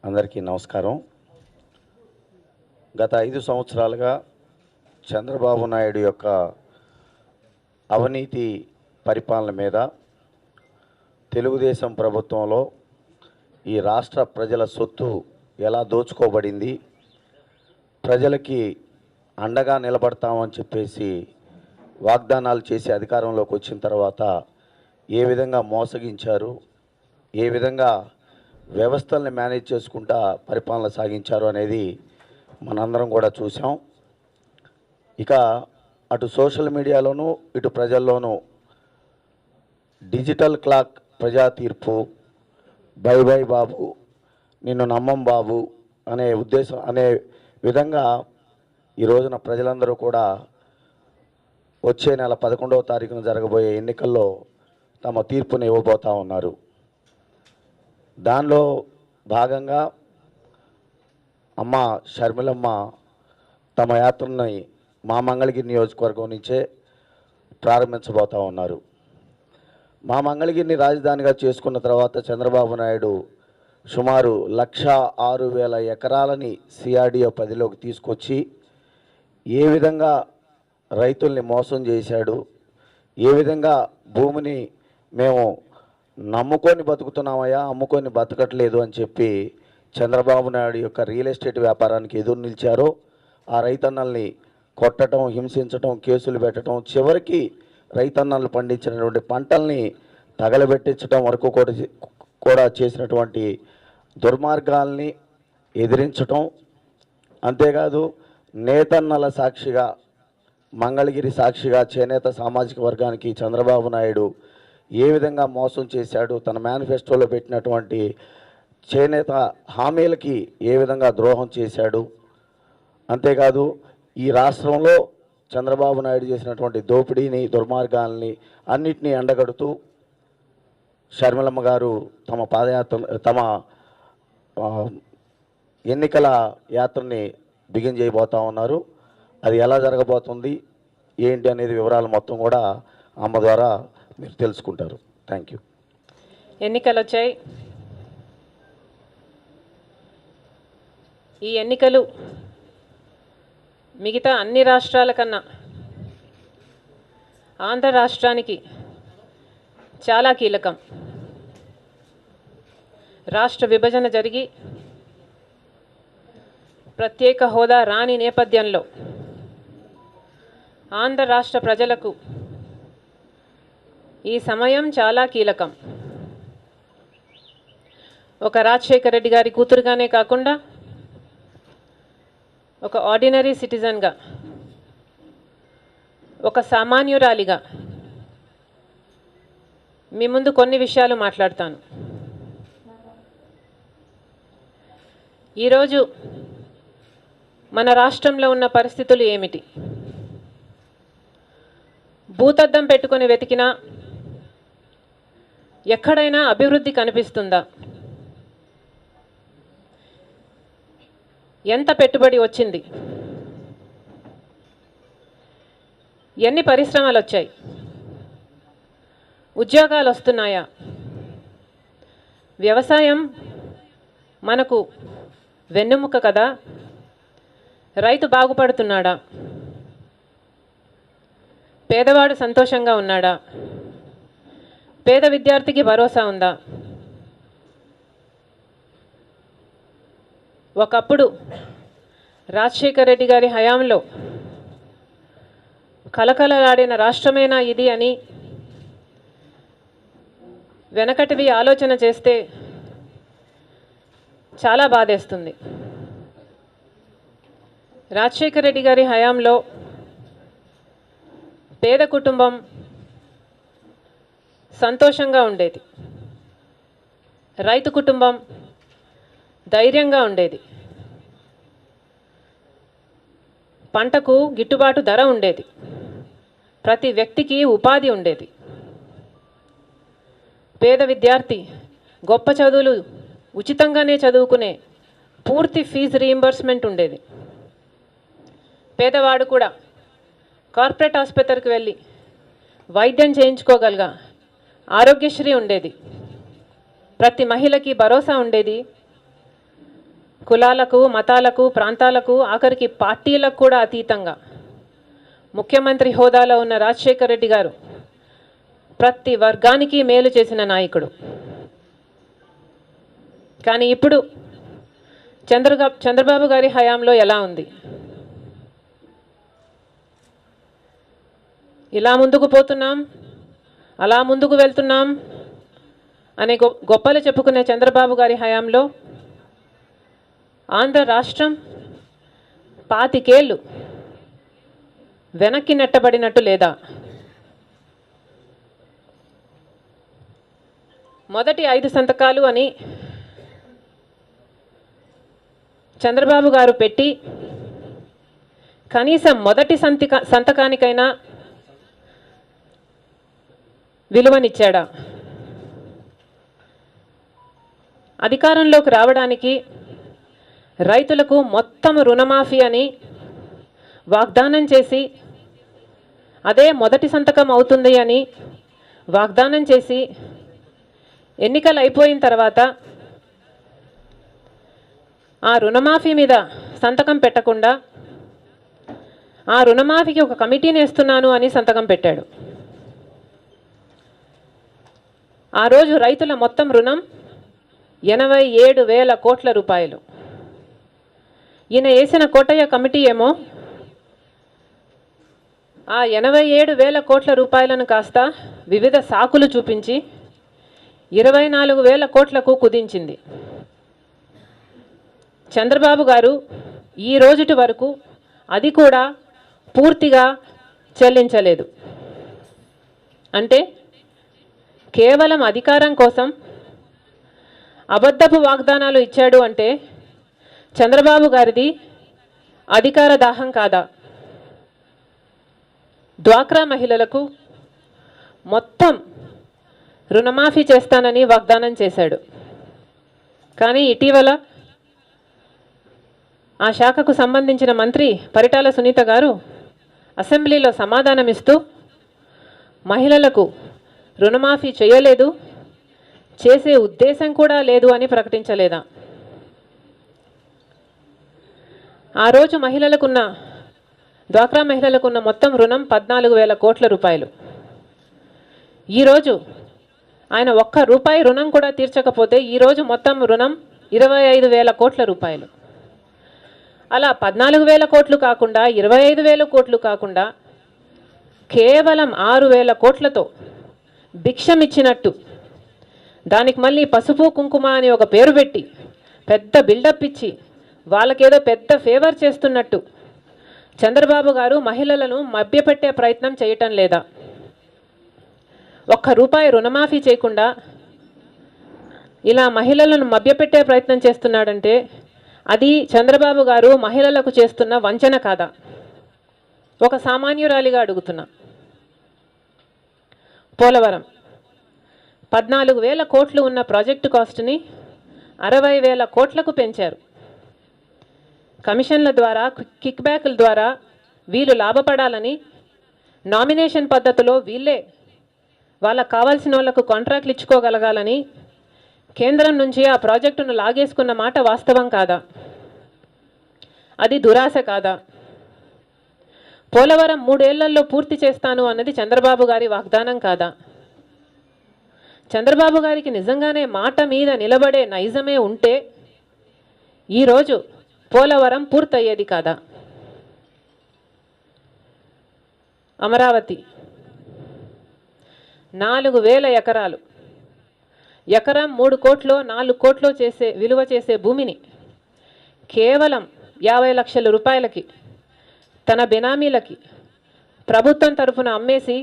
అందరికీ నమస్కారం. గత 5 సంవత్సరాలుగా చంద్రబాబు నాయుడు యొక్క అవినీతి పరిపాలన మీద తెలుగుదేశం ప్రభుత్వంలో ఈ రాష్ట్ర ప్రజల సొత్తు ఎలా దోచుకోబడింది, ప్రజలకి అండగా నిలబడతామని చెప్పేసి వాగ్దానాలు చేసి అధికారంలోకి వచ్చిన తర్వాత ఏ విధంగా మోసగించారు, ఏ విధంగా వ్యవస్థల్ని మేనేజ్ చేసుకుంటా పరిపాలన సాగించారు అనేది మనందరం కూడా చూసాం. ఇక అటు సోషల్ మీడియాలోనూ ఇటు ప్రజల్లోనూ డిజిటల్ క్లాక్ ప్రజా తీర్పు, బై బై బాబు, నిన్ను నమ్మం బాబు అనే విధంగా ఈ రోజున ప్రజలందరూ కూడా వచ్చే నెల 11వ తారీఖున జరగబోయే ఎన్నికల్లో తమ తీర్పుని ఇవ్వబోతూ ఉన్నారు. దానిలో భాగంగా అమ్మ షర్మిలమ్మ తమ యాత్రని మా మంగళగిరి నియోజకవర్గం నుంచే ప్రారంభించబోతూ ఉన్నారు. మా మంగళగిరిని రాజధానిగా చేసుకున్న తర్వాత చంద్రబాబు నాయుడు సుమారు 1,06,000 ఎకరాలని సిఆర్డిఓ పరిధిలోకి తీసుకొచ్చి ఏ విధంగా రైతుల్ని మోసం చేశాడు, ఏ విధంగా భూమిని మేము నమ్ముకొని బతుకుతున్నామయ్యా, అమ్ముకొని బతకట్లేదు అని చెప్పి చంద్రబాబు నాయుడు యొక్క రియల్ ఎస్టేట్ వ్యాపారానికి ఎదురు నిలిచారో ఆ రైతన్నల్ని కొట్టడం, హింసించడం, కేసులు పెట్టడం, చివరికి రైతన్నలు పండించినటువంటి పంటల్ని తగలబెట్టించడం వరకు కూడా చేసినటువంటి దుర్మార్గాల్ని ఎదిరించటం. అంతేకాదు నేతన్నల సాక్షిగా, మంగళగిరి సాక్షిగా చేనేత సామాజిక వర్గానికి చంద్రబాబు నాయుడు ఏ విధంగా మోసం చేశాడు, తన మేనిఫెస్టోలో పెట్టినటువంటి చేనేత హామీలకి ఏ విధంగా ద్రోహం చేశాడు. అంతేకాదు ఈ రాష్ట్రంలో చంద్రబాబు నాయుడు చేసినటువంటి దోపిడీని, దుర్మార్గాల్ని అన్నిటినీ ఎండగడుతూ షర్మిలమ్మ గారు తమ ఎన్నికల యాత్రని బిగిన్ చేయబోతూ ఉన్నారు. అది ఎలా జరగబోతుంది ఏంటి అనేది వివరాలు మొత్తం కూడా అమ్మ ద్వారా మీరు తెలుసుకుంటారు. Thank you. ఎన్నికలు వచ్చాయి. ఈ ఎన్నికలు మిగతా అన్ని రాష్ట్రాల కన్నా ఆంధ్ర రాష్ట్రానికి చాలా కీలకం. రాష్ట్ర విభజన జరిగి ప్రత్యేక హోదా రాని నేపథ్యంలో ఆంధ్ర రాష్ట్ర ప్రజలకు ఈ సమయం చాలా కీలకం. ఒక రాజశేఖర రెడ్డి గారి కూతురుగానే కాకుండా ఒక ఆర్డినరీ సిటిజన్గా, ఒక సామాన్యురాలిగా మీ ముందు కొన్ని విషయాలు మాట్లాడతాను. ఈరోజు మన రాష్ట్రంలో ఉన్న పరిస్థితులు ఏమిటి? భూతద్దం పెట్టుకొని వెతికినా ఎక్కడైనా అభివృద్ధి కనిపిస్తుందా? ఎంత పెట్టుబడి వచ్చింది? ఎన్ని పరిశ్రమలు వచ్చాయి? ఉద్యోగాలు వస్తున్నాయా? వ్యవసాయం మనకు వెన్నెముక కదా, రైతు బాగుపడుతున్నాడా? పేదవాడు సంతోషంగా ఉన్నాడా? పేద విద్యార్థికి భరోసా ఉందా? ఒకప్పుడు రాజశేఖర రెడ్డి గారి హయాంలో కలకలలాడిన రాష్ట్రమేనా ఇది అని వెనకటివి ఆలోచన చేస్తే చాలా బాధేస్తుంది. రాజశేఖర రెడ్డి గారి హయాంలో పేద కుటుంబం సంతోషంగా ఉండేది, రైతు కుటుంబం ధైర్యంగా ఉండేది, పంటకు గిట్టుబాటు ధర ఉండేది, ప్రతి వ్యక్తికి ఉపాధి ఉండేది, పేద విద్యార్థి గొప్ప చదువులు ఉచితంగానే చదువుకునే పూర్తి ఫీజు రీయింబర్స్మెంట్ ఉండేది. పేదవాడు కూడా కార్పొరేట్ ఆసుపత్రికి వెళ్ళి వైద్యం చేయించుకోగలగా ఆరోగ్యశ్రీ ఉండేది, ప్రతి మహిళకి భరోసా ఉండేది, కులాలకు, మతాలకు, ప్రాంతాలకు, ఆఖరికి పార్టీలకు కూడా అతీతంగా ముఖ్యమంత్రి హోదాలో ఉన్న రాజశేఖర్ రెడ్డి గారు ప్రతి వర్గానికి మేలు చేసిన నాయకుడు. కానీ ఇప్పుడు చంద్రబాబు గారి హయాంలో ఎలా ఉంది? ఇలా ముందుకు పోతున్నాం, అలా ముందుకు వెళ్తున్నాం అనే గొప్పలు చెప్పుకునే చంద్రబాబు గారి హయాంలో ఆంధ్ర రాష్ట్రం 25 ఏళ్ళు వెనక్కి నెట్టబడినట్టు లేదా? మొదటి 5 సంతకాలు అని చంద్రబాబు గారు పెట్టి కనీసం మొదటి సంతకానికైనా విలువనిచ్చాడా? అధికారంలోకి రావడానికి రైతులకు మొత్తం రుణమాఫీ అని వాగ్దానం చేసి, అదే మొదటి సంతకం అవుతుంది అని వాగ్దానం చేసి, ఎన్నికలు అయిపోయిన తర్వాత ఆ రుణమాఫీ మీద సంతకం పెట్టకుండా ఆ రుణమాఫీకి ఒక కమిటీని వేస్తున్నాను అని సంతకం పెట్టాడు. ఆ రోజు రైతుల మొత్తం రుణం 87,000 కోట్ల రూపాయలు. ఈయన వేసిన కోటయ్య కమిటీ ఏమో ఆ 87,000 కోట్ల రూపాయలను కాస్త వివిధ సాకులు చూపించి 24,000 కోట్లకు కుదించింది. చంద్రబాబు గారు ఈ రోజుటి వరకు అది కూడా పూర్తిగా చెల్లించలేదు. అంటే కేవలం అధికారం కోసం అబద్ధపు వాగ్దానాలు ఇచ్చాడు అంటే చంద్రబాబు గారిది అధికార దాహం కాదా? డ్వాక్రా మహిళలకు మొత్తం రుణమాఫీ చేస్తానని వాగ్దానం చేశాడు. కానీ ఇటీవల ఆ శాఖకు సంబంధించిన మంత్రి పరిటాల సునీత గారు అసెంబ్లీలో సమాధానమిస్తూ మహిళలకు రుణమాఫీ చేయలేదు, చేసే ఉద్దేశం కూడా లేదు అని ప్రకటించలేదా? ఆ రోజు డ్వాక్రా మహిళలకున్న మొత్తం రుణం 14,000 కోట్ల రూపాయలు. ఈరోజు ఆయన ఒక్క రూపాయి రుణం కూడా తీర్చకపోతే ఈరోజు మొత్తం రుణం 25,000 కోట్ల రూపాయలు. అలా 14,000 కోట్లు కాకుండా 25,000 కోట్లు కాకుండా కేవలం 6,000 కోట్లతో భిక్షమిచ్చినట్టు, దానికి మళ్ళీ పసుపు కుంకుమ అని ఒక పేరు పెట్టి పెద్ద బిల్డప్ ఇచ్చి వాళ్ళకేదో పెద్ద ఫేవర్ చేస్తున్నట్టు చంద్రబాబు గారు మహిళలను మభ్యపెట్టే ప్రయత్నం చేయటం లేదా? ఒక్క రూపాయి రుణమాఫీ చేయకుండా ఇలా మహిళలను మభ్యపెట్టే ప్రయత్నం చేస్తున్నాడంటే అది చంద్రబాబు గారు మహిళలకు చేస్తున్న వంచన కాదా? ఒక సామాన్యురాలిగా అడుగుతున్నా. పోలవరం 14,000 కోట్లు ఉన్న ప్రాజెక్టు కాస్ట్ని 60,000 కోట్లకు పెంచారు. కమిషన్ల ద్వారా, కిక్ బ్యాక్ల ద్వారా వీళ్ళు లాభపడాలని నామినేషన్ పద్ధతిలో వీళ్ళే వాళ్ళకు కావాల్సిన వాళ్ళకు కాంట్రాక్ట్లు ఇచ్చుకోగలగాలని కేంద్రం నుంచి ఆ ప్రాజెక్టును లాగేసుకున్న మాట వాస్తవం కాదా? అది దురాశ కాదా? పోలవరం 3 ఏళ్లలో పూర్తి చేస్తాను అన్నది చంద్రబాబు గారి వాగ్దానం కాదా? చంద్రబాబు గారికి నిజంగానే మాట మీద నిలబడే నైజమే ఉంటే ఈరోజు పోలవరం పూర్తయ్యేది కాదా? అమరావతి 4,000 ఎకరాలు, ఎకరం 3 కోట్లు 4 కోట్లు విలువ చేసే భూమిని కేవలం 50 లక్షల రూపాయలకి తన బెనామీలకి ప్రభుత్వం తరఫున అమ్మేసి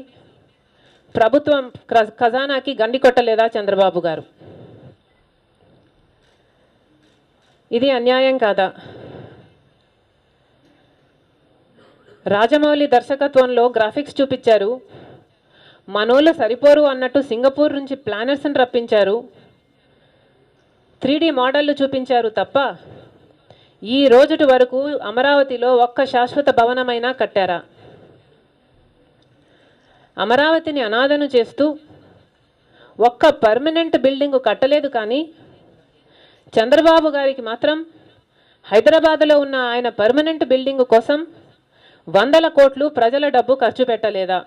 ప్రభుత్వం ఖజానాకి గండి కొట్టలేదా చంద్రబాబు గారు? ఇది అన్యాయం కాదా? రాజమౌళి దర్శకత్వంలో గ్రాఫిక్స్ చూపించారు, మనోళ్ళు సరిపోరు అన్నట్టు సింగపూర్ నుంచి ప్లానర్స్ని రప్పించారు, 3D మోడళ్లు చూపించారు తప్ప ఈ రోజుటి వరకు అమరావతిలో ఒక్క శాశ్వత భవనమైనా కట్టారా? అమరావతిని అనాథను చేస్తూ ఒక్క పర్మనెంట్ బిల్డింగ్ కట్టలేదు. కానీ చంద్రబాబు గారికి మాత్రం హైదరాబాద్లో ఉన్న ఆయన పర్మనెంట్ బిల్డింగ్ కోసం 100 కోట్లు ప్రజల డబ్బు ఖర్చు పెట్టలేదా?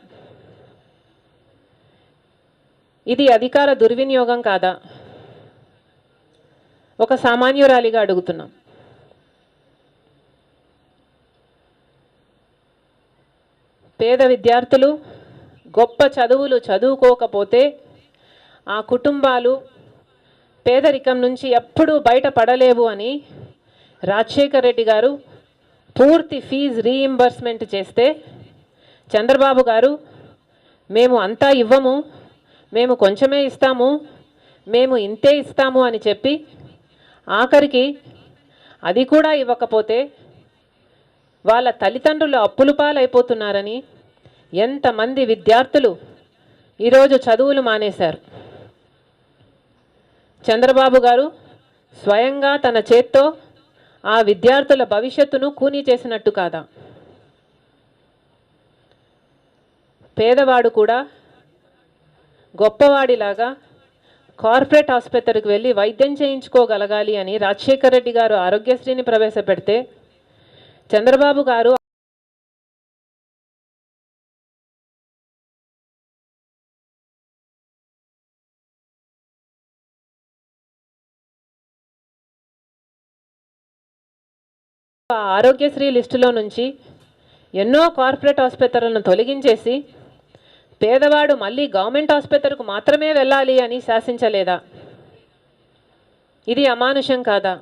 ఇది అధికార దుర్వినియోగం కాదా? ఒక సామాన్యురాలిగా అడుగుతున్నాం. పేద విద్యార్థులు గొప్ప చదువులు చదువుకోకపోతే ఆ కుటుంబాలు పేదరికం నుంచి ఎప్పుడూ బయటపడలేవు అని రాజశేఖర్ రెడ్డి గారు పూర్తి ఫీజు రీయింబర్స్మెంట్ చేస్తే చంద్రబాబు గారు మేము అంతా ఇవ్వము, మేము కొంచెమే ఇస్తాము, మేము ఇంతే ఇస్తాము అని చెప్పి ఆఖరికి అది కూడా ఇవ్వకపోతే వాళ్ళ తల్లిదండ్రులు అప్పుల పాలైపోతున్నారని ఎంతమంది విద్యార్థులు ఈరోజు చదువులు మానేశారు. చంద్రబాబు గారు స్వయంగా తన చేత్తో ఆ విద్యార్థుల భవిష్యత్తును కూనీ చేసినట్టు కాదా? పేదవాడు కూడా గొప్పవాడిలాగా కార్పొరేట్ ఆసుపత్రికి వెళ్ళి వైద్యం చేయించుకోగలగాలి అని రాజశేఖర్ రెడ్డి గారు ఆరోగ్యశ్రీని ప్రవేశపెడితే చంద్రబాబు గారు ఆరోగ్యశ్రీ లిస్టులో నుంచి ఎన్నో కార్పొరేట్ ఆసుపత్రులను తొలగించేసి పేదవాడు మళ్ళీ గవర్నమెంట్ ఆసుపత్రికి మాత్రమే వెళ్ళాలి అని శాసించలేదా? ఇది అమానుషం కాదా?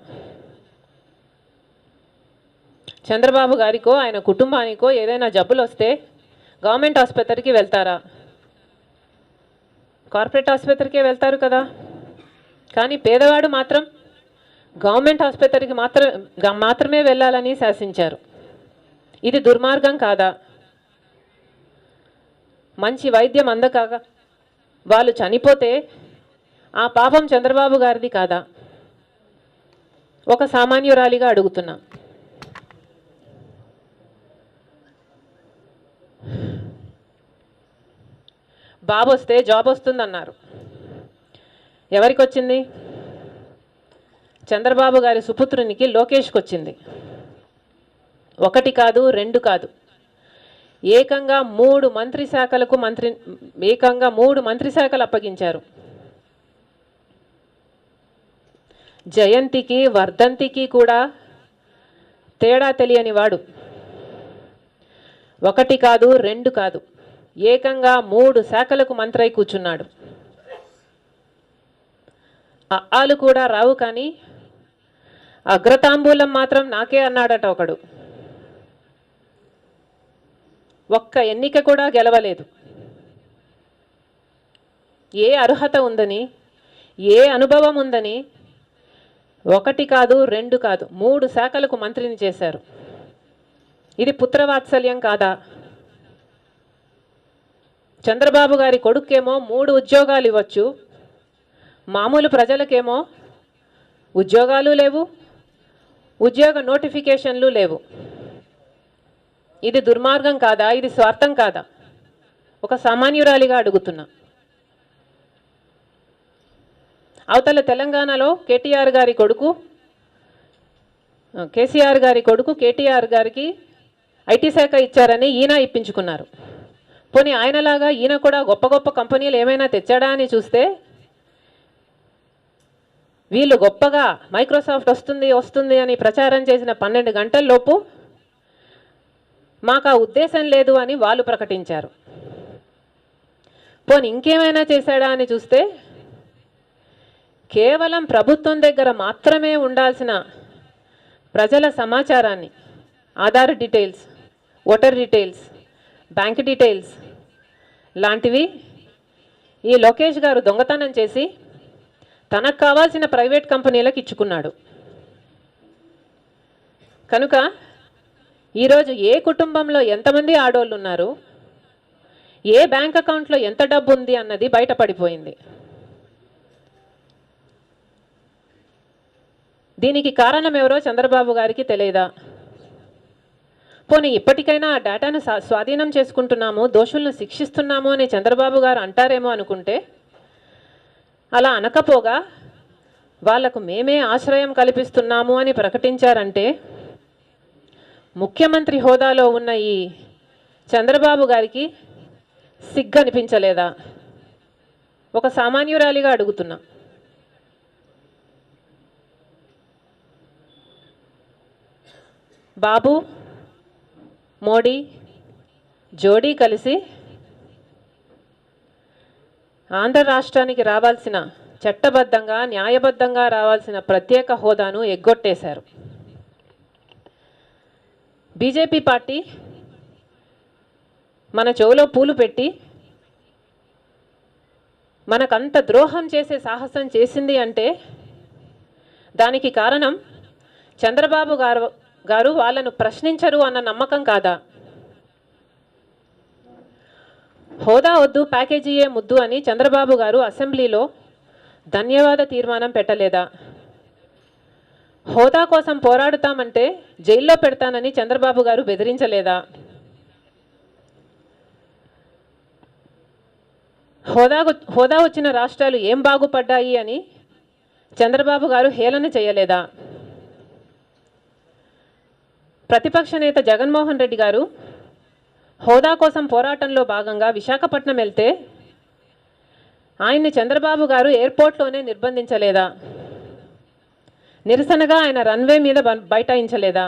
చంద్రబాబు గారికో ఆయన కుటుంబానికో ఏదైనా జబ్బులు వస్తే గవర్నమెంట్ ఆసుపత్రికి వెళ్తారా? కార్పొరేట్ ఆసుపత్రికే వెళ్తారు కదా. కానీ పేదవాడు మాత్రం గవర్నమెంట్ ఆసుపత్రికి మాత్రమే వెళ్ళాలని శాసించారు. ఇది దుర్మార్గం కాదా? మంచి వైద్యం అందక వాళ్ళు చనిపోతే ఆ పాపం చంద్రబాబు గారిది కాదా? ఒక సామాన్యురాలిగా అడుగుతున్నా. బాబు వస్తే జాబ్ వస్తుందన్నారు. ఎవరికి వచ్చింది? చంద్రబాబు గారి సుపుత్రునికి లోకేష్కి వచ్చింది. ఒకటి కాదు, రెండు కాదు, ఏకంగా మూడు మంత్రి శాఖలు అప్పగించారు. జయంతికి వర్ధంతికి కూడా తేడా తెలియని వాడు. ఒకటి కాదు, రెండు కాదు, ఏకంగా 3 శాఖలకు మంత్రి అయి కూర్చున్నాడు. ఆలు కూడా రావు కానీ అగ్రతాంబూలం మాత్రం నాకే అన్నాడట ఒకడు. ఒక్క ఎన్నిక కూడా గెలవలేదు. ఏ అర్హత ఉందని, ఏ అనుభవం ఉందని ఒకటి కాదు, రెండు కాదు, 3 శాఖలకు మంత్రిని చేశారు. ఇది పుత్రవాత్సల్యం కాదా? చంద్రబాబు గారి కొడుకేమో 3 ఉద్యోగాలు ఇవ్వచ్చు, మామూలు ప్రజలకేమో ఉద్యోగాలు లేవు, ఉద్యోగ నోటిఫికేషన్లు లేవు. ఇది దుర్మార్గం కాదా? ఇది స్వార్థం కాదా? ఒక సామాన్యురాలిగా అడుగుతున్నా. అవతల తెలంగాణలో కేసీఆర్ గారి కొడుకు కేటీఆర్ గారికి ఐటీ శాఖ ఇచ్చారని ఈయన ఇప్పించుకున్నారు. పోనీ ఆయనలాగా ఈయన కూడా గొప్ప గొప్ప కంపెనీలు ఏమైనా తెచ్చాడా అని చూస్తే వీళ్ళు గొప్పగా మైక్రోసాఫ్ట్ వస్తుంది అని ప్రచారం చేసిన 12 గంటల్లోపు మాకు ఆ ఉద్దేశం లేదు అని వాళ్ళు ప్రకటించారు. పోనీ ఇంకేమైనా చేశాడా అని చూస్తే కేవలం ప్రభుత్వం దగ్గర మాత్రమే ఉండాల్సిన ప్రజల సమాచారాన్ని, Aadhaar details, voter details, bank details లాంటివి ఈ లోకేష్ గారు దొంగతనం చేసి తనకు కావాల్సిన ప్రైవేట్ కంపెనీలకు ఇచ్చుకున్నాడు. కనుక ఈరోజు ఏ కుటుంబంలో ఎంతమంది ఆడోళ్ళు ఉన్నారు, ఏ బ్యాంక్ అకౌంట్లో ఎంత డబ్బు ఉంది అన్నది బయటపడిపోయింది. దీనికి కారణం ఎవరో చంద్రబాబు గారికి తెలియదా? పోనీ ఇప్పటికైనా ఆ డేటాను స్వాధీనం చేసుకుంటున్నాము, దోషులను శిక్షిస్తున్నాము అని చంద్రబాబు గారు అంటారేమో అనుకుంటే అలా అనకపోగా వాళ్లకు మేమే ఆశ్రయం కల్పిస్తున్నాము అని ప్రకటించారంటే ముఖ్యమంత్రి హోదాలో ఉన్న ఈ చంద్రబాబు గారికి సిగ్గు అనిపించలేదా? ఒక సామాన్యురాలిగా అడుగుతున్నా. బాబు మోడీ జోడీ కలిసి ఆంధ్ర రాష్ట్రానికి రావాల్సిన, చట్టబద్ధంగా న్యాయబద్ధంగా రావాల్సిన ప్రత్యేక హోదాను ఎగ్గొట్టేశారు. బీజేపీ పార్టీ మన చెవులో పూలు పెట్టి మనకంత ద్రోహం చేసే సాహసం చేసింది అంటే దానికి కారణం చంద్రబాబు గారు వాళ్ళను ప్రశ్నించరు అన్న నమ్మకం కాదా? హోదా వద్దు, ప్యాకేజీయే ముద్దు అని చంద్రబాబు గారు అసెంబ్లీలో ధన్యవాద తీర్మానం పెట్టలేదా? హోదా కోసం పోరాడుతామంటే జైల్లో పెడతానని చంద్రబాబు గారు బెదిరించలేదా? హోదా వచ్చిన రాష్ట్రాలు ఏం బాగుపడ్డాయి అని చంద్రబాబు గారు హేళన చేయలేదా? ప్రతిపక్ష నేత జగన్మోహన్ రెడ్డి గారు హోదా కోసం పోరాటంలో భాగంగా విశాఖపట్నం వెళ్తే ఆయన్ని చంద్రబాబు గారు ఎయిర్పోర్ట్లోనే నిర్బంధించలేదా? నిరసనగా ఆయన రన్వే మీద బైఠాయించలేదా?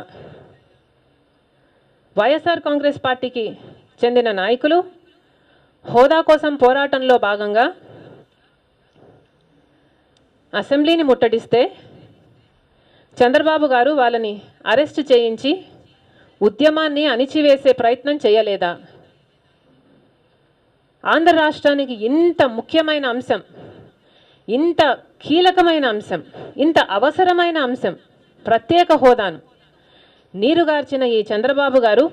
వైఎస్ఆర్ కాంగ్రెస్ పార్టీకి చెందిన నాయకులు హోదా కోసం పోరాటంలో భాగంగా అసెంబ్లీని ముట్టడిస్తే చంద్రబాబు గారు వాళ్ళని అరెస్టు చేయించి ఉద్యమాన్ని అణిచివేసే ప్రయత్నం చేయలేదా? ఆంధ్ర రాష్ట్రానికి ఇంత ముఖ్యమైన అంశం, ఇంత కీలకమైన అంశం, ఇంత అవసరమైన అంశం ప్రత్యేక హోదాను నీరుగార్చిన ఈ చంద్రబాబు గారు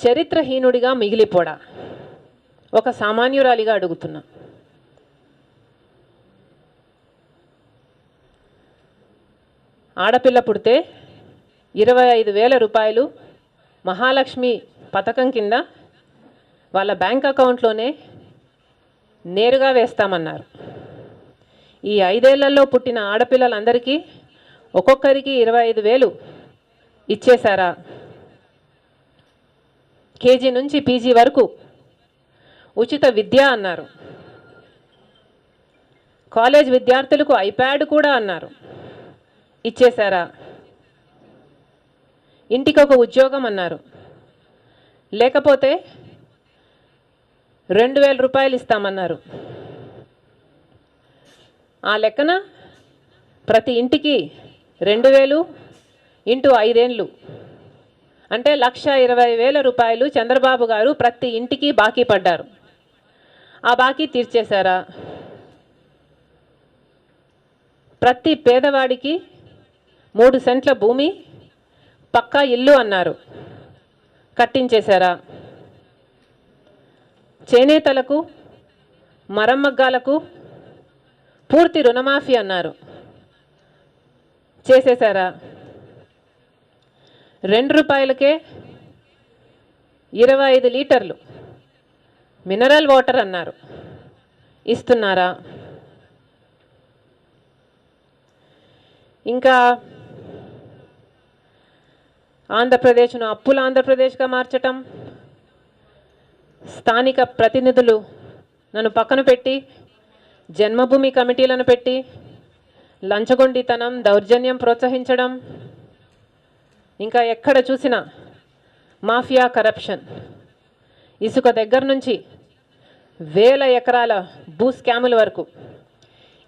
చరిత్రహీనుడిగా మిగిలిపోడా? ఒక సామాన్యురాలిగా అడుగుతున్నా. ఆడపిల్ల పుడితే 25,000 రూపాయలు మహాలక్ష్మి పథకం కింద వాళ్ళ బ్యాంక్ అకౌంట్లోనే నేరుగా వేస్తామన్నారు. ఈ 5 ఏళ్లలో పుట్టిన ఆడపిల్లలందరికీ ఒక్కొక్కరికి 25,000 ఇచ్చేశారా? కేజీ నుంచి పీజీ వరకు ఉచిత విద్య అన్నారు. కాలేజ్ విద్యార్థులకు ఐప్యాడ్ కూడా అన్నారు. ఇచ్చేశారా? ఇంటికి ఒక ఉద్యోగం అన్నారు. లేకపోతే 2,000 రూపాయలు ఇస్తామన్నారు. ఆ లెక్కన ప్రతి ఇంటికి 2,000 ఇంటూ 5 ఏళ్ళు అంటే 1,20,000 రూపాయలు చంద్రబాబు గారు ప్రతి ఇంటికి బాకీ పడ్డారు. ఆ బాకీ తీర్చేశారా? ప్రతి పేదవాడికి 3 సెంట్ల భూమి, పక్కా ఇల్లు అన్నారు. కట్టించేశారా? చేనేతలకు, మరమ్మగ్గాలకు పూర్తి రుణమాఫీ అన్నారు. చేసేశారా? 2 రూపాయలకే 25 లీటర్లు మినరల్ వాటర్ అన్నారు. ఇస్తున్నారా? ఇంకా ఆంధ్రప్రదేశ్ను అప్పుల ఆంధ్రప్రదేశ్గా మార్చటం, స్థానిక ప్రతినిధులు నన్ను పక్కన పెట్టి జన్మభూమి కమిటీలను పెట్టి లంచగొండితనం, దౌర్జన్యం ప్రోత్సహించడం, ఇంకా ఎక్కడ చూసినా మాఫియా కరప్షన్, ఇసుక దగ్గర నుంచి వేల ఎకరాల భూ స్కాముల వరకు,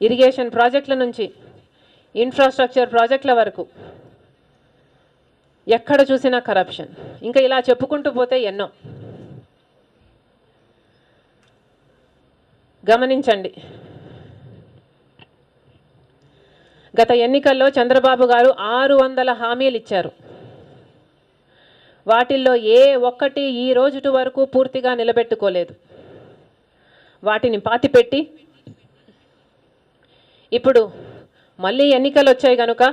ఇరిగేషన్ ప్రాజెక్టుల నుంచి ఇన్ఫ్రాస్ట్రక్చర్ ప్రాజెక్టుల వరకు ఎక్కడ చూసినా కరప్షన్. ఇంకా ఇలా చెప్పుకుంటూ పోతే ఎన్నో. గమనించండి, గత ఎన్నికల్లో చంద్రబాబు గారు 600 హామీలు ఇచ్చారు. వాటిల్లో ఏ ఒక్కటి ఈ రోజుటి వరకు పూర్తిగా నిలబెట్టుకోలేదు. వాటిని పాతిపెట్టి ఇప్పుడు మళ్ళీ ఎన్నికలు వచ్చాయి కనుక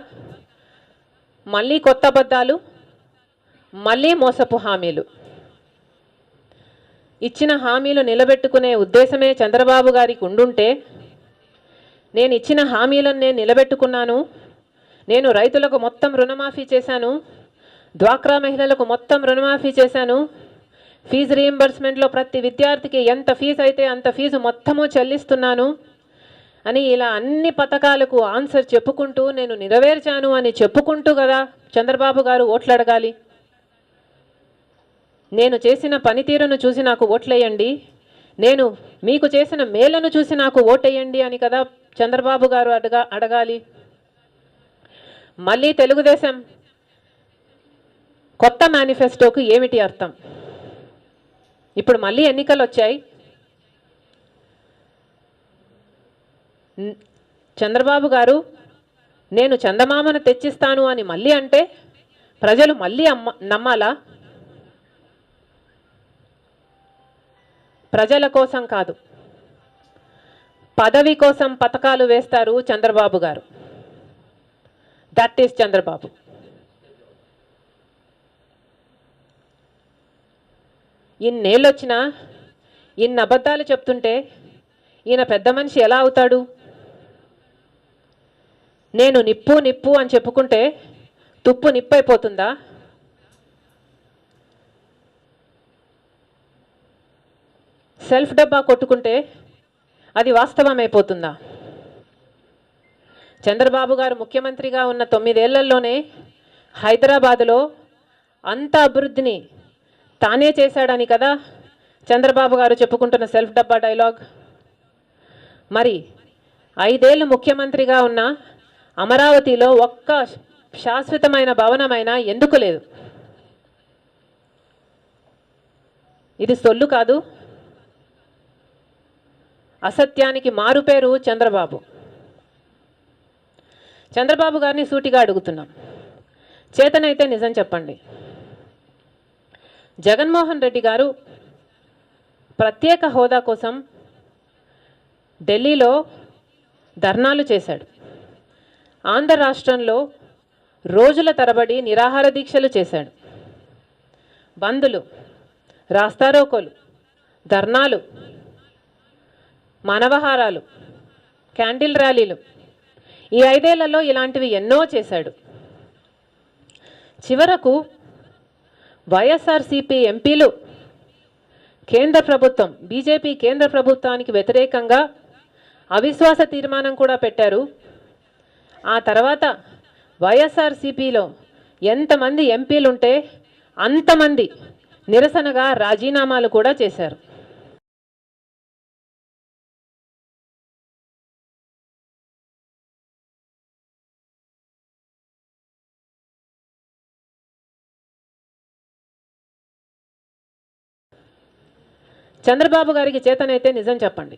మళ్ళీ కొత్త అబద్ధాలు, మళ్ళీ మోసపు హామీలు. ఇచ్చిన హామీలు నిలబెట్టుకునే ఉద్దేశమే చంద్రబాబు గారికి ఉండుంటే నేను ఇచ్చిన హామీలను నేను నిలబెట్టుకున్నాను, నేను రైతులకు మొత్తం రుణమాఫీ చేశాను, డ్వాక్రా మహిళలకు మొత్తం రుణమాఫీ చేశాను, ఫీజు రీయింబర్స్మెంట్లో ప్రతి విద్యార్థికి ఎంత ఫీజు అయితే అంత ఫీజు మొత్తము చెల్లిస్తున్నాను అని ఇలా అన్ని పథకాలకు ఆన్సర్ చెప్పుకుంటూ నేను నెరవేర్చాను అని చెప్పుకుంటూ కదా చంద్రబాబు గారు ఓట్లు అడగాలి. నేను చేసిన పనితీరును చూసి నాకు ఓట్లేయండి, నేను మీకు చేసిన మేలను చూసి నాకు ఓటేయండి అని కదా చంద్రబాబు గారు అడగాలి. మళ్ళీ తెలుగుదేశం కొత్త మేనిఫెస్టోకు ఏమిటి అర్థం? ఇప్పుడు మళ్ళీ ఎన్నికలు వచ్చాయి. చంద్రబాబు గారు నేను చందమామను తెచ్చిస్తాను అని మళ్ళీ అంటే ప్రజలు మళ్ళీ నమ్మాలా? ప్రజల కోసం కాదు, పదవి కోసం పథకాలు వేస్తారు చంద్రబాబు గారు. That is Chandrababu. ఇన్నేళ్ళు వచ్చినా ఇన్ని అబద్ధాలు చెప్తుంటే ఈయన పెద్ద మనిషి ఎలా అవుతాడు? నేను నిప్పు నిప్పు అని చెప్పుకుంటే తుప్పు నిప్పైపోతుందా? సెల్ఫ్ డబ్బా కొట్టుకుంటే అది వాస్తవమైపోతుందా? చంద్రబాబు గారు ముఖ్యమంత్రిగా ఉన్న 9 ఏళ్లలోనే హైదరాబాదులో అంత అభివృద్ధిని తానే చేశాడని కదా చంద్రబాబు గారు చెప్పుకుంటున్న సెల్ఫ్ డబ్బా డైలాగ్. మరి 5 ఏళ్ళు ముఖ్యమంత్రిగా ఉన్న అమరావతిలో ఒక్క శాశ్వతమైన భవనమైనా ఎందుకు లేదు? ఇది సొల్లు కాదు, అసత్యానికి మారుపేరు చంద్రబాబు. చంద్రబాబు గారిని సూటిగా అడుగుతున్నాం, చేతనైతే నిజం చెప్పండి. జగన్మోహన్ రెడ్డి గారు ప్రత్యేక హోదా కోసం ఢిల్లీలో ధర్నాలు చేశాడు. ఆంధ్ర రాష్ట్రంలో రోజుల తరబడి నిరాహార దీక్షలు చేశాడు. బందులు, రాస్తారోకోలు, ధర్నాలు, మానవహారాలు, క్యాండిల్ ర్యాలీలు, ఈ 5 ఏళ్లలో ఇలాంటివి ఎన్నో చేశాడు. చివరకు వైఎస్ఆర్సీపీ ఎంపీలు కేంద్ర ప్రభుత్వం, బీజేపీ కేంద్ర ప్రభుత్వానికి వ్యతిరేకంగా అవిశ్వాస తీర్మానం కూడా పెట్టారు. ఆ తర్వాత వైఎస్ఆర్సీపీలో ఎంతమంది ఎంపీలుంటే అంతమంది నిరసనగా రాజీనామాలు కూడా చేశారు. చంద్రబాబు గారికి చేతనైతే నిజం చెప్పండి.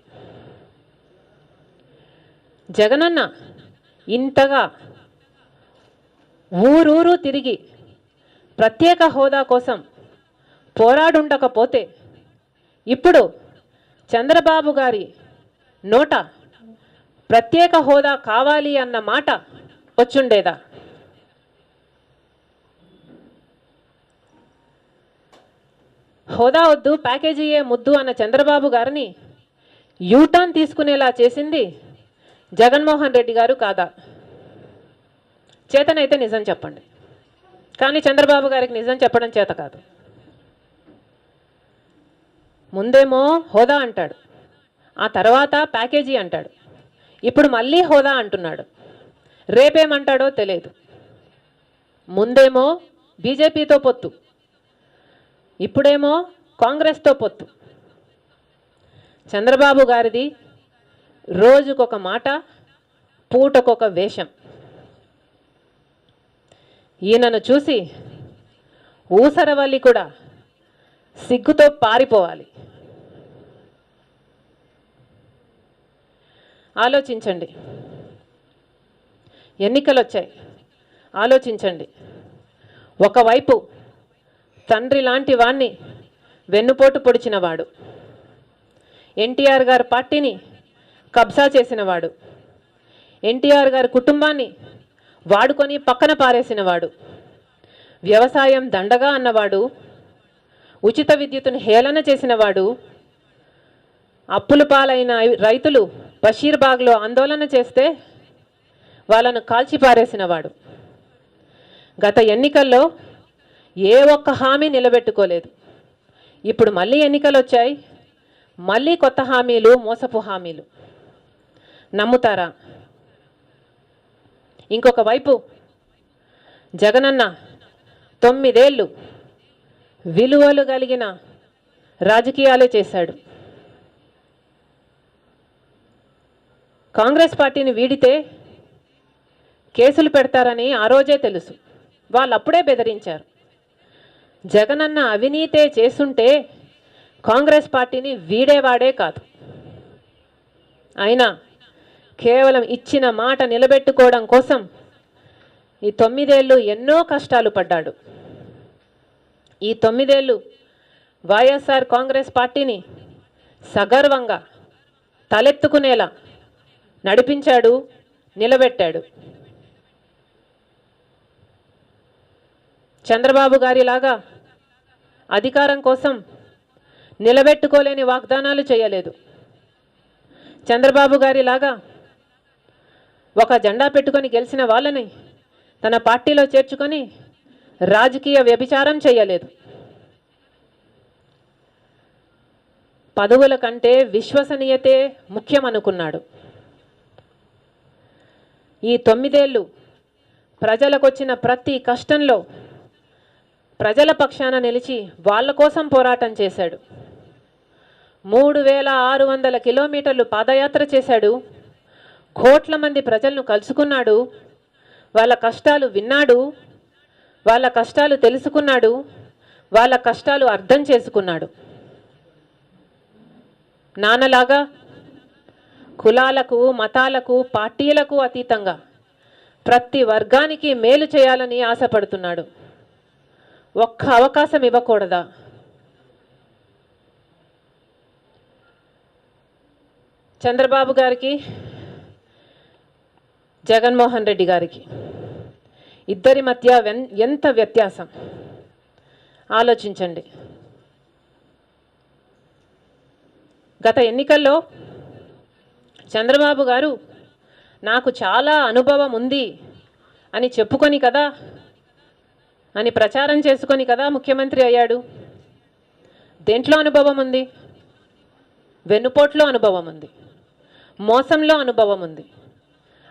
జగనన్న ఇంతగా ఊరూరు తిరిగి ప్రత్యేక హోదా కోసం పోరాడుండకపోతే ఇప్పుడు చంద్రబాబు గారి నోట ప్రత్యేక హోదా కావాలి అన్న మాట వచ్చుండేదా? హోదా వద్దు, ప్యాకేజీయే ముద్దు అన్న చంద్రబాబు గారిని యూటర్న్ తీసుకునేలా చేసింది జగన్మోహన్ రెడ్డి గారు కాదా? చేతనైతే నిజం చెప్పండి. కానీ చంద్రబాబు గారికి నిజం చెప్పడం చేత కాదు. ముందేమో హోదా అంటాడు, ఆ తర్వాత ప్యాకేజీ అంటాడు, ఇప్పుడు మళ్ళీ హోదా అంటున్నాడు. రేపేమంటాడో తెలియదు. ముందేమో బీజేపీతో పొత్తు, ఇప్పుడేమో కాంగ్రెస్తో పొత్తు. చంద్రబాబు గారిది రోజుకొక మాట, పూటకొక వేషం. ఈయనను చూసి ఊసరవల్లి కూడా సిగ్గుతో పారిపోవాలి. ఆలోచించండి. ఎన్నికలు వచ్చాయి, ఆలోచించండి. ఒకవైపు తండ్రి లాంటి వాణ్ణి వెన్నుపోటు పొడిచినవాడు, ఎన్టీఆర్ గారి పార్టీని కబ్జా చేసినవాడు, ఎన్టీఆర్ గారి కుటుంబాన్ని వాడుకొని పక్కన పారేసినవాడు, వ్యవసాయం దండగా అన్నవాడు, ఉచిత విద్యుత్తును హేళన చేసినవాడు, అప్పుల పాలైన రైతులు బషీర్బాగ్లో ఆందోళన చేస్తే వాళ్ళను కాల్చిపారేసినవాడు. గత ఎన్నికల్లో ఏ ఒక్క హామీ నిలబెట్టుకోలేదు. ఇప్పుడు మళ్ళీ ఎన్నికలు వచ్చాయి, మళ్ళీ కొత్త హామీలు, మోసపు హామీలు. నమ్ముతారా? ఇంకొక వైపు జగనన్న 9 ఏళ్ళు విలువలు కలిగిన రాజకీయాలే చేశాడు. కాంగ్రెస్ పార్టీని వీడితే కేసులు పెడతారని ఆ రోజే తెలుసు. వాళ్ళు అప్పుడే బెదిరించారు. జగనన్న అవినీతే చేస్తుంటే కాంగ్రెస్ పార్టీని వీడేవాడే కాదు. అయినా కేవలం ఇచ్చిన మాట నిలబెట్టుకోవడం కోసం ఈ 9 ఏళ్ళు ఎన్నో కష్టాలు పడ్డాడు. ఈ 9 ఏళ్ళు వైఎస్ఆర్ కాంగ్రెస్ పార్టీని సగర్వంగా తలెత్తుకునేలా నడిపించాడు, నిలబెట్టాడు. చంద్రబాబు గారిలాగా అధికారం కోసం నిలబెట్టుకోలేని వాగ్దానాలు చేయలేదు. చంద్రబాబు గారిలాగా ఒక జెండా పెట్టుకొని గెలిచిన వాళ్ళని తన పార్టీలో చేర్చుకొని రాజకీయ వ్యభిచారం చేయలేదు. పదవుల కంటే విశ్వసనీయతే ముఖ్యమనుకున్నాడు. ఈ 9 ఏళ్ళు ప్రజలకు వచ్చిన ప్రతి కష్టంలో ప్రజల పక్షాన నిలిచి వాళ్ళ కోసం పోరాటం చేశాడు. 3600 కిలోమీటర్లు పాదయాత్ర చేశాడు. కోట్ల మంది ప్రజలను కలుసుకున్నాడు. వాళ్ళ కష్టాలు విన్నాడు, వాళ్ళ కష్టాలు తెలుసుకున్నాడు, వాళ్ళ కష్టాలు అర్థం చేసుకున్నాడు. నాన్నలాగా కులాలకు, మతాలకు, పార్టీలకు అతీతంగా ప్రతి వర్గానికి మేలు చేయాలని ఆశపడుతున్నాడు. ఒక్క అవకాశం ఇవ్వకూడదా? చంద్రబాబు గారికి, జగన్మోహన్ రెడ్డి గారికి ఇద్దరి మధ్య ఎంత వ్యత్యాసం ఆలోచించండి. గత ఎన్నికల్లో చంద్రబాబు గారు నాకు చాలా అనుభవం ఉంది అని చెప్పుకొని కదా, అని ప్రచారం చేసుకొని కదా ముఖ్యమంత్రి అయ్యాడు. దేంట్లో అనుభవం ఉంది? వెన్నుపోట్లో అనుభవం ఉంది, మోసంలో అనుభవం ఉంది,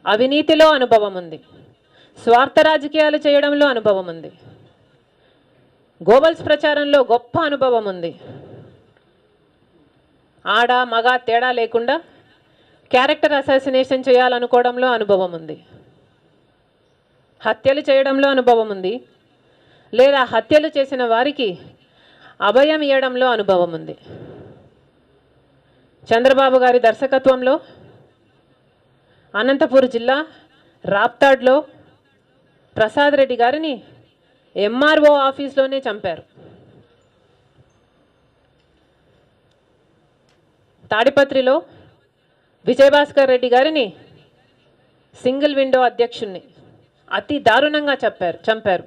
అవినీతిలో అనుభవం ఉంది, స్వార్థ రాజకీయాలు చేయడంలో అనుభవం ఉంది, గోబల్స్ ప్రచారంలో గొప్ప అనుభవం ఉంది. ఆడ మగ తేడా లేకుండా క్యారెక్టర్ అసాసినేషన్ చేయాలనుకోవడంలో అనుభవం ఉంది, హత్యలు చేయడంలో అనుభవం ఉంది, లేదా హత్యలు చేసిన వారికి అభయం ఇవ్వడంలో అనుభవం ఉంది. చంద్రబాబు గారి దర్శకత్వంలో అనంతపూర్ జిల్లా రాప్తాడ్లో ప్రసాద్ రెడ్డి గారిని ఎంఆర్ఓ ఆఫీస్లోనే చంపారు. తాడిపత్రిలో విజయభాస్కర్ రెడ్డి గారిని సింగిల్ విండో అధ్యక్షుణ్ణి అతి దారుణంగా చంపారు.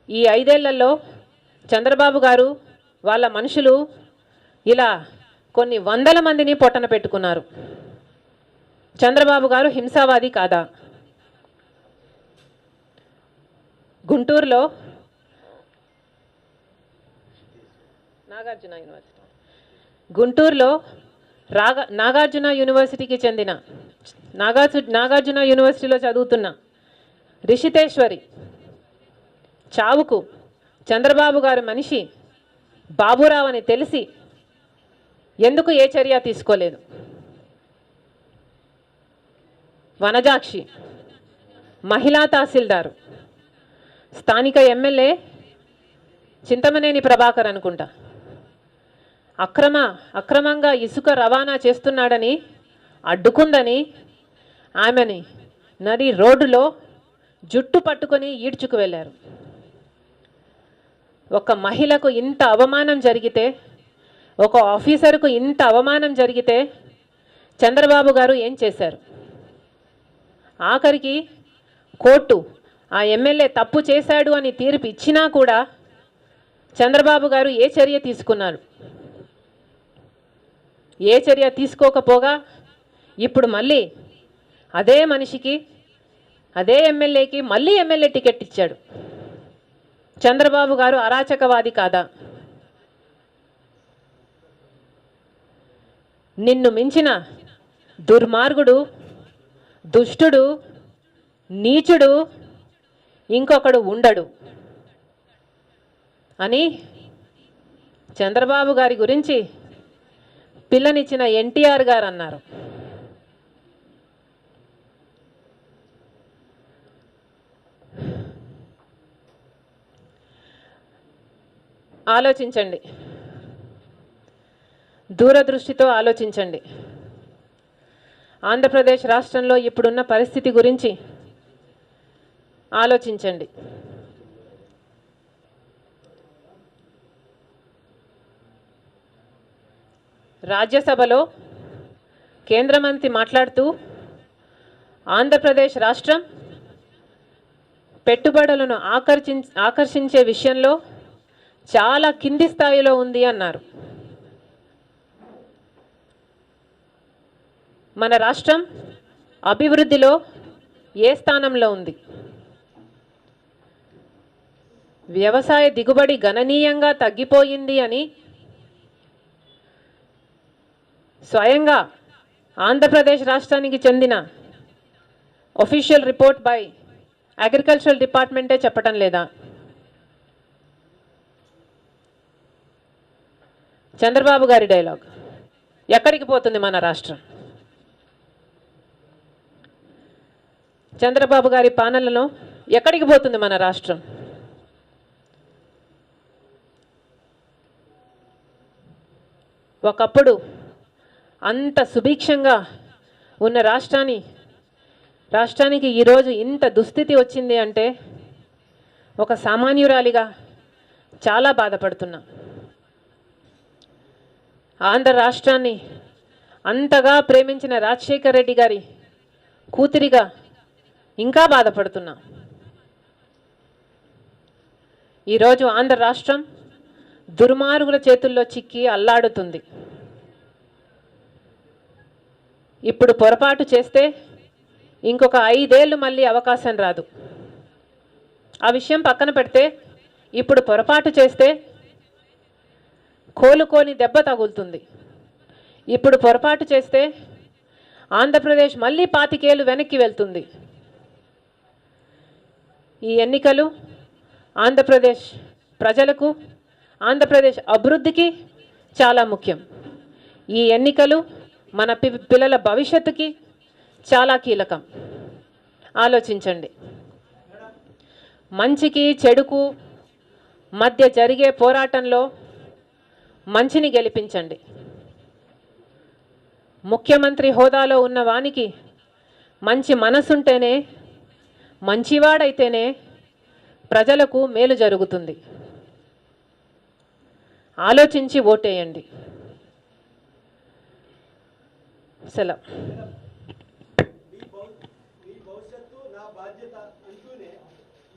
ఈ 5 ఏళ్లలో చంద్రబాబు గారు వాళ్ళ మనుషులు ఇలా కొన్ని వందల మందిని పొట్టన పెట్టుకున్నారు. చంద్రబాబు గారు హింసావాది కాదా? గుంటూరులో నాగార్జున యూనివర్సిటీకి చెందిన నాగార్జున యూనివర్సిటీలో చదువుతున్న రిషితేశ్వరి చావుకు చంద్రబాబు గారి మనిషి బాబురావు అని తెలిసి ఎందుకు ఏ చర్య తీసుకోలేదు? వనజాక్షి మహిళా తహసీల్దారు, స్థానిక ఎమ్మెల్యే చింతమనేని ప్రభాకర్ అనుకుంటా, అక్రమంగా ఇసుక రవాణా చేస్తున్నాడని అడ్డుకుందని ఆమెని నడి రోడ్డులో జుట్టు పట్టుకొని ఈడ్చుకు వెళ్ళారు. ఒక మహిళకు ఇంత అవమానం జరిగితే, ఒక ఆఫీసర్కు ఇంత అవమానం జరిగితే చంద్రబాబు గారు ఏం చేశారు? ఆఖరికి కోర్టు ఆ ఎమ్మెల్యే తప్పు చేశాడు అని తీర్పు ఇచ్చినా కూడా చంద్రబాబు గారు ఏ చర్య తీసుకున్నారు? ఏ చర్య తీసుకోకపోగా ఇప్పుడు మళ్ళీ అదే మనిషికి అదే ఎమ్మెల్యేకి మళ్ళీ ఎమ్మెల్యే టికెట్ ఇచ్చాడు. చంద్రబాబు గారు అరాచకవాది కాదా? నిన్ను మించిన దుర్మార్గుడు, దుష్టుడు, నీచుడు ఇంకొకడు ఉండడు అని చంద్రబాబు గారి గురించి పిల్లనిచ్చిన ఎన్టీఆర్ గారు అన్నారు. ఆలోచించండి, దూరదృష్టితో ఆలోచించండి. ఆంధ్రప్రదేశ్ రాష్ట్రంలో ఇప్పుడున్న పరిస్థితి గురించి ఆలోచించండి. రాజ్యసభలో కేంద్ర మంత్రి మాట్లాడుతూ ఆంధ్రప్రదేశ్ రాష్ట్రం పెట్టుబడులను ఆకర్షించే విషయంలో చాలా కింది స్థాయిలో ఉంది అన్నారు. మన రాష్ట్రం అభివృద్ధిలో ఏ స్థానంలో ఉంది? వ్యవసాయ దిగుబడి గణనీయంగా తగ్గిపోయింది అని స్వయంగా ఆంధ్రప్రదేశ్ రాష్ట్రానికి చెందిన ఒఫీషియల్ రిపోర్ట్ బై అగ్రికల్చరల్ డిపార్ట్మెంటే చెప్పటం లేదా? చంద్రబాబు గారి డైలాగ్. ఎక్కడికి పోతుంది మన రాష్ట్రం? చంద్రబాబు గారి పాలనలో ఎక్కడికి పోతుంది మన రాష్ట్రం? ఒకప్పుడు అంత సుభిక్షంగా ఉన్న రాష్ట్రానికి ఈరోజు ఇంత దుస్థితి వచ్చింది అంటే ఒక సామాన్యురాలిగా చాలా బాధపడుతున్నా. ఆంధ్ర రాష్ట్రాన్ని అంతగా ప్రేమించిన రాజశేఖర రెడ్డి గారి కూతురిగా ఇంకా బాధపడుతున్నా. ఈరోజు ఆంధ్ర రాష్ట్రం దుర్మార్గుల చేతుల్లో చిక్కి అల్లాడుతుంది. ఇప్పుడు పొరపాటు చేస్తే ఇంకొక 5 ఏళ్ళు మళ్ళీ అవకాశం రాదు. ఆ విషయం పక్కన పెడితే ఇప్పుడు పొరపాటు చేస్తే కోలుకోని దెబ్బ తగులుతుంది. ఇప్పుడు పొరపాటు చేస్తే ఆంధ్రప్రదేశ్ మళ్ళీ 25 ఏళ్ళు వెనక్కి వెళ్తుంది. ఈ ఎన్నికలు ఆంధ్రప్రదేశ్ ప్రజలకు, ఆంధ్రప్రదేశ్ అభివృద్ధికి చాలా ముఖ్యం. ఈ ఎన్నికలు మన పిల్లల భవిష్యత్తుకి చాలా కీలకం. ఆలోచించండి. మంచికి చెడుకు మధ్య జరిగే పోరాటంలో మంచిని గెలిపించండి. ముఖ్యమంత్రి హోదాలో ఉన్న వానికి మంచి మనసుంటేనే, మంచివాడైతేనే ప్రజలకు మేలు జరుగుతుంది. ఆలోచించి ఓటేయండి. సెలవు. మీ భవిష్యత్తు నా బాధ్యత అంటూనే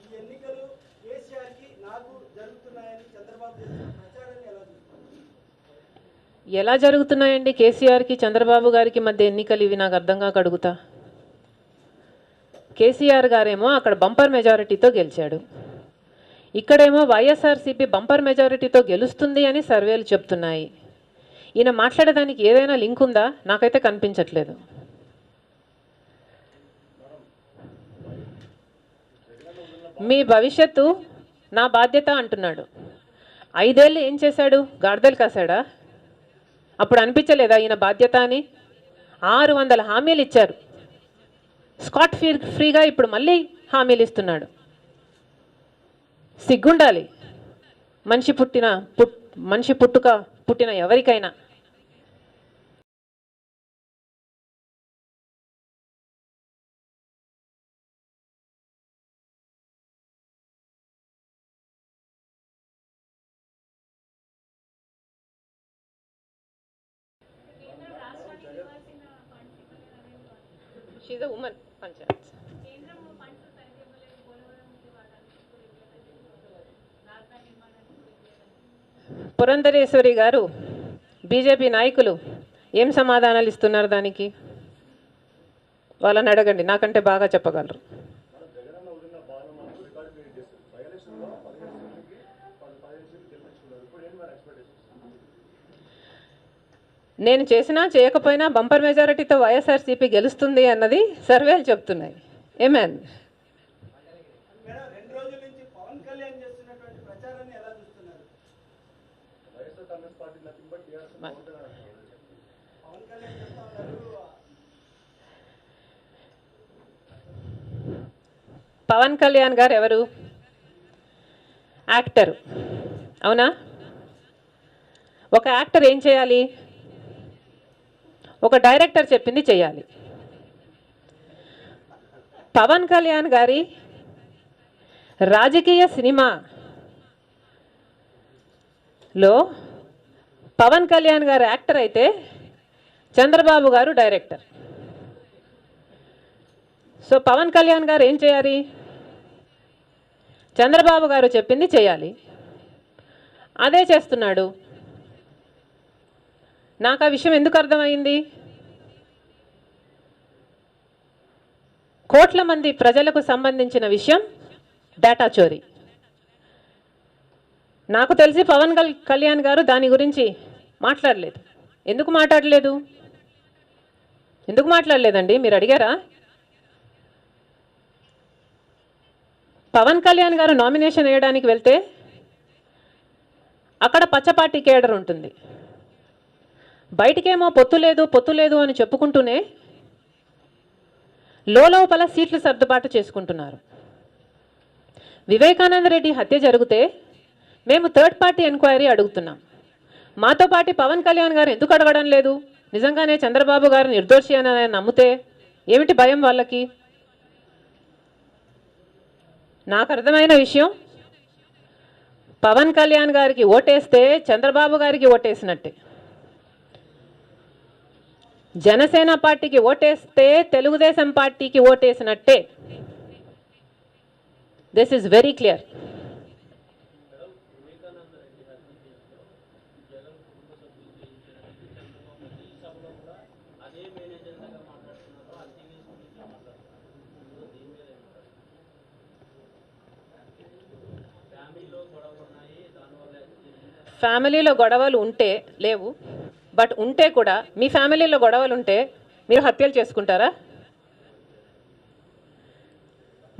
ఈ ఎన్నికలు కేసీఆర్కి నాకు జరుగుతున్నాయని చంద్రబాబు చేసిన ప్రచారాన్ని ఎలా జరుగుతున్నాయండి? కేసీఆర్కి చంద్రబాబు గారికి మధ్య ఎన్నికలు ఇవి నాకు అర్థం కాక అడుగుతా. కేసీఆర్ గారేమో అక్కడ బంపర్ మెజారిటీతో గెలిచాడు, ఇక్కడేమో వైఎస్ఆర్సీపీ బంపర్ మెజారిటీతో గెలుస్తుంది అని సర్వేలు చెప్తున్నాయి. ఈయన మాట్లాడడానికి ఏదైనా లింక్ ఉందా? నాకైతే కనిపించట్లేదు. మీ భవిష్యత్తు నా బాధ్యత అంటున్నాడు. 5 ఏళ్ళు ఏం చేశాడు? గాడిదలు కాశాడా? అప్పుడు అనిపించలేదా ఈయన బాధ్యత అని? 600 హామీలు ఇచ్చారు. స్కాట్ ఫ్రీగా ఇప్పుడు మళ్ళీ హామీలు ఇస్తున్నాడు. సిగ్గుండాలి మనిషి పుట్టిన ఎవరికైనా. She's a woman, Panchayat. Purandeswari గారు, బీజేపీ నాయకులు ఏం సమాధానాలు ఇస్తున్నారు దానికి? వాళ్ళని అడగండి, నాకంటే బాగా చెప్పగలరు. నేను చేసినా చేయకపోయినా బంపర్ మెజారిటీతో వైఎస్ఆర్సీపీ గెలుస్తుంది అన్నది సర్వేలు చెప్తున్నాయి. ఏమేన్ మేడం, 2 రోజుల నుంచి పవన్ కళ్యాణ్ చేస్తున్నటువంటి ప్రచారాన్ని ఎలా చూస్తున్నారు? పవన్ కళ్యాణ్ చెప్తా ఉన్నారు. పవన్ కళ్యాణ్ గారు ఎవరు? యాక్టర్, అవునా? ఒక యాక్టర్ ఏం చేయాలి? ఒక డైరెక్టర్ చెప్పింది చేయాలి. పవన్ కళ్యాణ్ గారి రాజకీయ సినిమాలో పవన్ కళ్యాణ్ గారు యాక్టర్ అయితే చంద్రబాబు గారు డైరెక్టర్. సో పవన్ కళ్యాణ్ గారు ఏం చేయాలి? చంద్రబాబు గారు చెప్పింది చేయాలి. అదే చేస్తున్నాడు. నాకు ఆ విషయం ఎందుకు అర్థమైంది? కోట్ల మంది ప్రజలకు సంబంధించిన విషయం డేటా చోరీ. నాకు తెలిసి పవన్ కళ్యాణ్ గారు దాని గురించి మాట్లాడలేదు. ఎందుకు మాట్లాడలేదు? ఎందుకు మాట్లాడలేదండి? మీరు అడిగారా? పవన్ కళ్యాణ్ గారు నామినేషన్ వేయడానికి వెళ్తే అక్కడ పచ్చపాటి కేడర్ ఉంటుంది. బయటికేమో పొత్తు లేదు అని చెప్పుకుంటూనే లోపల సీట్లు సర్దుబాటు చేసుకుంటున్నారు. వివేకానంద రెడ్డి హత్య జరిగితే మేము థర్డ్ పార్టీ ఎంక్వైరీ అడుగుతున్నాం. మాతో పాటు పవన్ కళ్యాణ్ గారు ఎందుకు అడగడం లేదు? నిజంగానే చంద్రబాబు గారు నిర్దోషి అని ఆయన నమ్మితే ఏమిటి భయం వాళ్ళకి? నాకు అర్థమైన విషయం, పవన్ కళ్యాణ్ గారికి ఓటేస్తే చంద్రబాబు గారికి ఓటేసినట్టే, జనసేన పార్టీకి ఓటేస్తే తెలుగుదేశం పార్టీకి ఓటేసినట్టే. This is very clear. ఫ్యామిలీలో గొడవలు ఉంటే లేవు, బట్ ఉంటే కూడా మీ ఫ్యామిలీలో గొడవలు ఉంటే మీరు హత్యలు చేసుకుంటారా?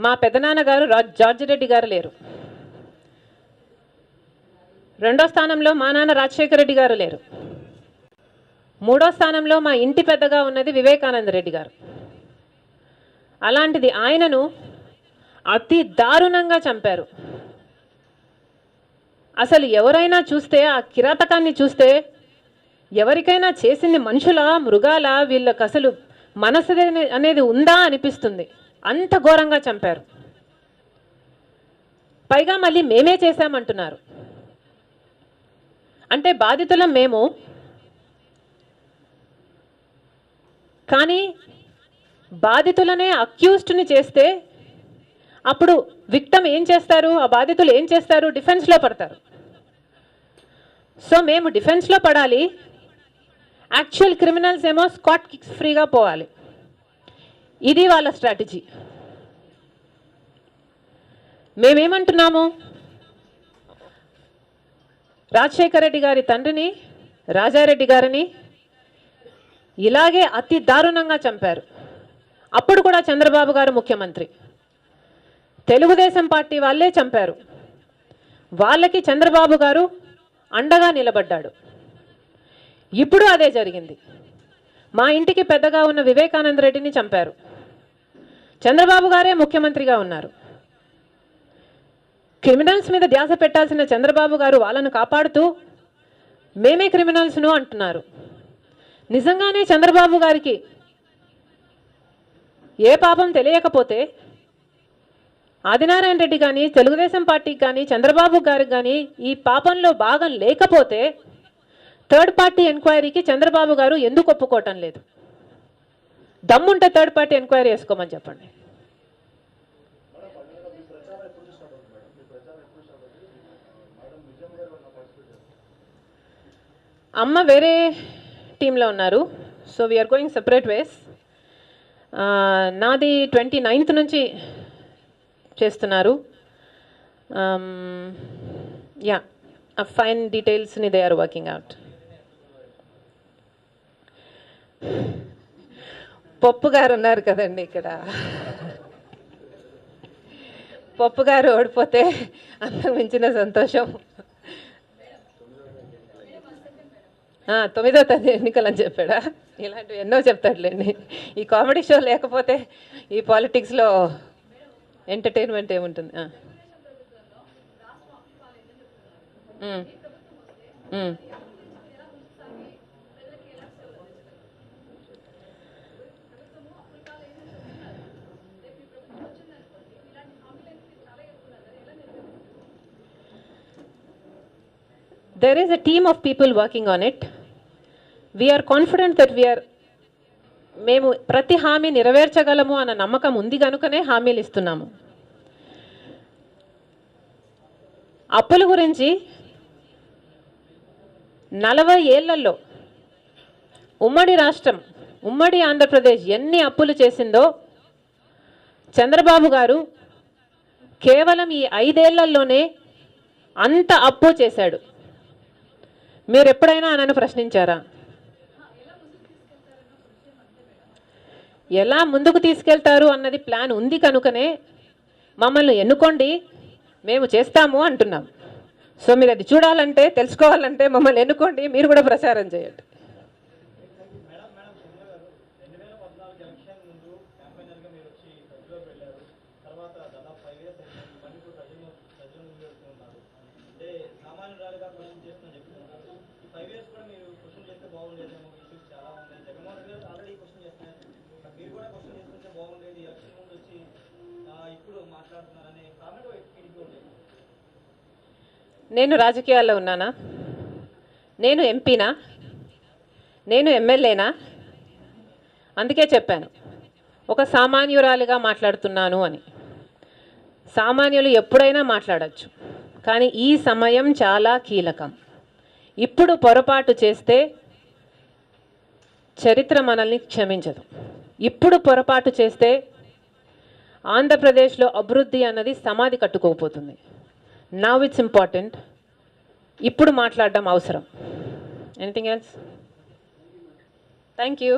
మా పెదనాన్నగారు జార్జి రెడ్డి గారు లేరు. రెండో స్థానంలో మా నాన్న రాజశేఖర రెడ్డి గారు లేరు. మూడో స్థానంలో మా ఇంటి పెద్దగా ఉన్నది వివేకానంద రెడ్డి గారు. అలాంటిది ఆయనను అతి దారుణంగా చంపారు. అసలు ఎవరైనా చూస్తే ఆ కిరాతకాన్ని చూస్తే ఎవరికైనా చేసింది మనుషుల మృగాల, వీళ్ళకి అసలు మనసు అనేది ఉందా అనిపిస్తుంది. అంత ఘోరంగా చంపారు. పైగా మళ్ళీ మేమే చేశామంటున్నారు. అంటే బాధితులం మేము, కానీ బాధితులనే అక్యూజ్డ్ని చేస్తే అప్పుడు విక్టమ్ ఏం చేస్తారు? ఆ బాధితులు ఏం చేస్తారు? డిఫెన్స్లో పడతారు. సో మేము డిఫెన్స్లో పడాలి, యాక్చువల్ క్రిమినల్స్ ఏమో స్కాట్ కిక్స్ ఫ్రీగా పోవాలి. ఇది వాళ్ళ స్ట్రాటజీ. మేమేమంటున్నాము? రాజశేఖర రెడ్డి గారి తండ్రిని, రాజారెడ్డి గారిని ఇలాగే అతి దారుణంగా చంపారు. అప్పుడు కూడా చంద్రబాబు గారు ముఖ్యమంత్రి. తెలుగుదేశం పార్టీ వాళ్ళే చంపారు. వాళ్ళకి చంద్రబాబు గారు అండగా నిలబడ్డాడు. ఇప్పుడు అదే జరిగింది. మా ఇంటికి పెద్దగా ఉన్న వివేకానంద రెడ్డిని చంపారు. చంద్రబాబు గారే ముఖ్యమంత్రిగా ఉన్నారు. క్రిమినల్స్ మీద ధ్యాస పెట్టాల్సిన చంద్రబాబు గారు వాళ్ళను కాపాడుతూ మేమే క్రిమినల్స్ను అంటున్నారు. నిజంగానే చంద్రబాబు గారికి ఏ పాపం తెలియకపోతే ఆదినారాయణ రెడ్డి కానీ, తెలుగుదేశం పార్టీకి కానీ, చంద్రబాబు గారికి కానీ ఈ పాపంలో భాగం లేకపోతే థర్డ్ పార్టీ ఎంక్వైరీకి చంద్రబాబు గారు ఎందుకు ఒప్పుకోవటం లేదు? దమ్ముంటే థర్డ్ పార్టీ ఎంక్వైరీ వేసుకోమని చెప్పండి. అమ్మ వేరే టీంలో ఉన్నారు. So we are going separate ways. నాది 29th నుంచి చేస్తున్నారు. యా, ఆ ఫైన్ డీటెయిల్స్ని they are working out. Pappu గారు ఉన్నారు కదండి ఇక్కడ. పప్పు గారు ఓడిపోతే అంతకు మించిన సంతోషం. 9వ తేదీ ఎన్నికలు అని చెప్పాడా? ఇలాంటివి ఎన్నో చెప్తాడులేండి. ఈ కామెడీ షో లేకపోతే ఈ పాలిటిక్స్లో ఎంటర్టైన్మెంట్ ఏముంటుంది? There is a team of people working on it. We are confident that మేము ప్రతి హామీ నెరవేర్చగలము అన్న నమ్మకం ఉంది కనుకనే హామీలు ఇస్తున్నాము. అప్పుల గురించి 40 ఏళ్లలో ఉమ్మడి రాష్ట్రం, ఉమ్మడి ఆంధ్రప్రదేశ్ ఎన్ని అప్పులు చేసిందో చంద్రబాబు గారు కేవలం ఈ 5 ఏళ్లలోనే అంత అప్పు చేశాడు. మీరు ఎప్పుడైనా నన్ను ప్రశ్నించారా? ఎలా ముందుకు తీసుకెళ్తారు అన్నది ప్లాన్ ఉంది కనుకనే మమ్మల్ని ఎన్నుకోండి, మేము చేస్తాము అంటున్నాం. సో మీరు అది చూడాలంటే, తెలుసుకోవాలంటే మమ్మల్ని ఎన్నుకోండి, మీరు కూడా ప్రచారం చేయండి. నేను రాజకీయాల్లో ఉన్నానా? నేను ఎంపీనా? నేను ఎమ్మెల్యేనా? అందుకే చెప్పాను ఒక సామాన్యురాలిగా మాట్లాడుతున్నాను అని. సామాన్యులు ఎప్పుడైనా మాట్లాడచ్చు, కానీ ఈ సమయం చాలా కీలకం. ఇప్పుడు పొరపాటు చేస్తే చరిత్ర మనల్ని క్షమించదు. ఇప్పుడు పొరపాటు చేస్తే ఆంధ్రప్రదేశ్లో అభివృద్ధి అన్నది సమాధి కట్టుకోకపోతుంది. Now it's important. ఇప్పుడు మాట్లాడడం అవసరం. Anything else? Thank you.